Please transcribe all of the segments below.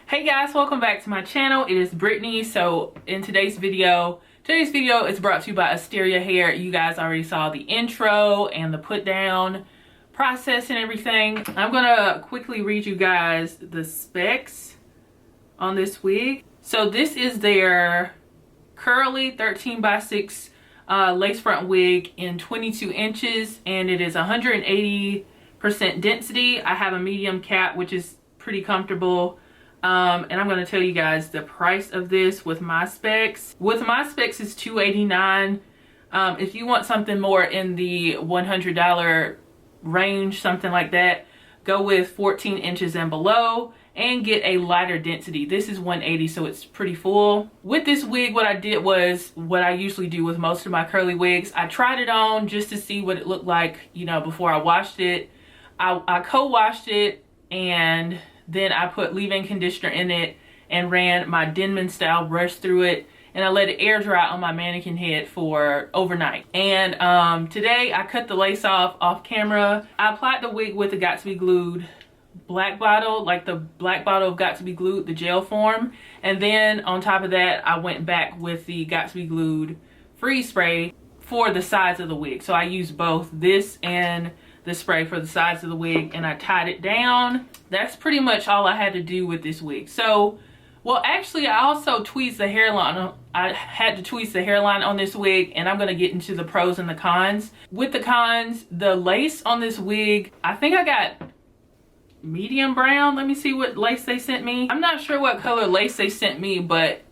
Hey guys, welcome back to my channel. It is Brittany. So in today's video is brought to you by Asteria hair. You guys already saw the intro and the put down process and everything. I'm gonna quickly read you guys the specs on this wig. So this is their curly 13x6 lace front wig in 22 inches, and it is 180% density. I have a medium cap, which is pretty comfortable. And I'm going to tell you guys the price of this with my specs. With my specs is $289. If you want something more in the $100 range, something like that, go with 14 inches and below and get a lighter density. This is 180, so it's pretty full. With this wig, what I did was what I usually do with most of my curly wigs. I tried it on just to see what it looked like, you know, before I washed it. I co-washed it, and then I put leave-in conditioner in it and ran my Denman style brush through it, and I let it air dry on my mannequin head for overnight. And today I cut the lace off camera. I applied the wig with the Got to Be Glued black bottle, like the black bottle of Got to Be Glued, the gel form. And then on top of that, I went back with the Got to Be Glued freeze spray for the sides of the wig. So I used both this and the spray for the sides of the wig, and I tied it down. That's pretty much all I had to do with this wig. So, well, actually I also tweezed the hairline. I had to tweeze the hairline on this wig, and I'm going to get into the pros and the cons. With the cons, the lace on this wig, I think I got medium brown. Let me see what lace they sent me. I'm not sure what color lace they sent me, but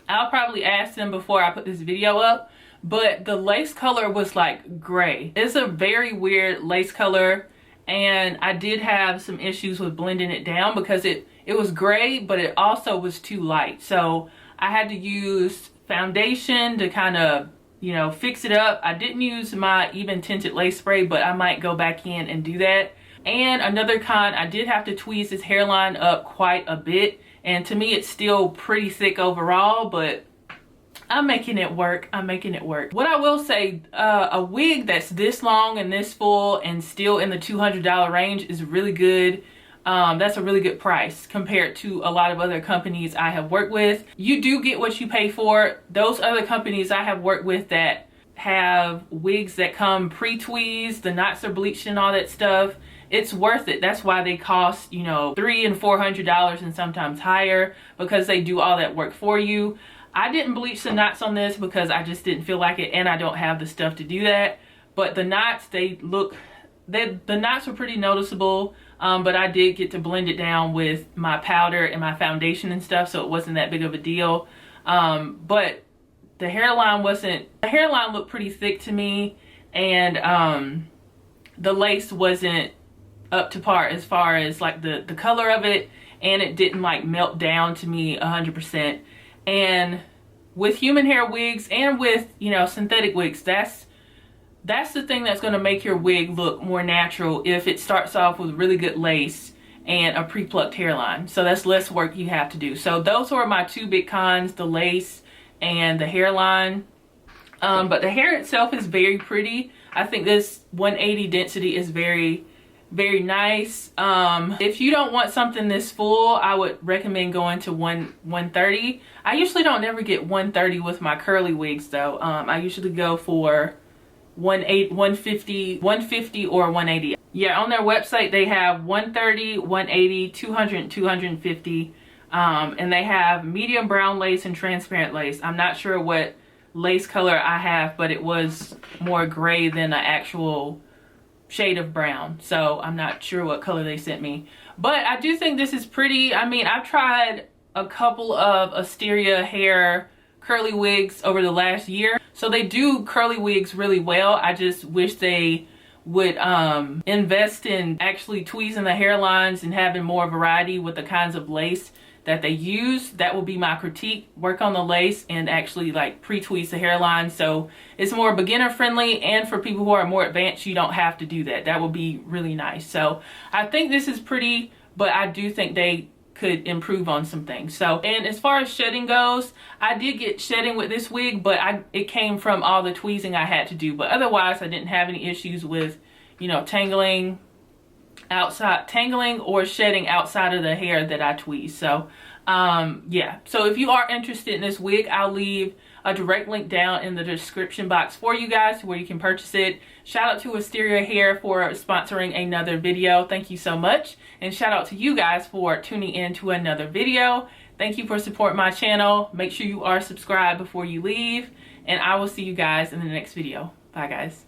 I'll probably ask them before I put this video up. But the lace color was like gray. It's a very weird lace color, and I did have some issues with blending it down because it was gray, but it also was too light. So I had to use foundation to kind of, you know, fix it up. I didn't use my even tinted lace spray, but I might go back in and do that. And another con, I did have to tweeze this hairline up quite a bit, and to me it's still pretty thick overall, but I'm making it work. I'm making it work. What I will say, a wig that's this long and this full and still in the $200 range is really good. That's a really good price compared to a lot of other companies I have worked with. You do get what you pay for. Those other companies I have worked with that have wigs that come pre-tweezed, the knots are bleached and all that stuff, it's worth it. That's why they cost, you know, $300 and $400 and sometimes higher, because they do all that work for you. I didn't bleach the knots on this because I just didn't feel like it, and I don't have the stuff to do that. But the knots, the knots were pretty noticeable, but I did get to blend it down with my powder and my foundation and stuff, so it wasn't that big of a deal. But the hairline looked pretty thick to me, and the lace wasn't up to par as far as like the color of it, and it didn't like melt down to me 100%. And with human hair wigs and with, you know, synthetic wigs, that's the thing that's going to make your wig look more natural if it starts off with really good lace and a pre-plucked hairline. So that's less work you have to do. So those were my two big cons, the lace and the hairline. But the hair itself is very pretty. I think this 180 density is very nice. If you don't want something this full, I would recommend going to 130. I usually don't never get 130 with my curly wigs though. I usually go for 150 or 180. Yeah, on their website they have 130, 180, 200, and 250. And they have medium brown lace and transparent lace. I'm not sure what lace color I have, but it was more gray than an actual shade of brown, so I'm not sure what color they sent me, but I do think this is pretty. I mean, I've tried a couple of Asteria hair curly wigs over the last year, so they do curly wigs really well. I just wish they would invest in actually tweezing the hairlines and having more variety with the kinds of lace that they use. That will be my critique. Work on the lace and actually like pre-tweeze the hairline so it's more beginner friendly, and for people who are more advanced you don't have to do that. That would be really nice. So I think this is pretty, but I do think they could improve on some things. So, and as far as shedding goes, I did get shedding with this wig, but it came from all the tweezing I had to do. But otherwise I didn't have any issues with, you know, tangling outside, tangling or shedding outside of the hair that I tweeze. So yeah, so if you are interested in this wig, I'll leave a direct link down in the description box for you guys where you can purchase it. Shout out to Asteria Hair for sponsoring another video. Thank you so much. And shout out to you guys for tuning in to another video. Thank you for supporting my channel. Make sure you are subscribed before you leave, and I will see you guys in the next video. Bye guys.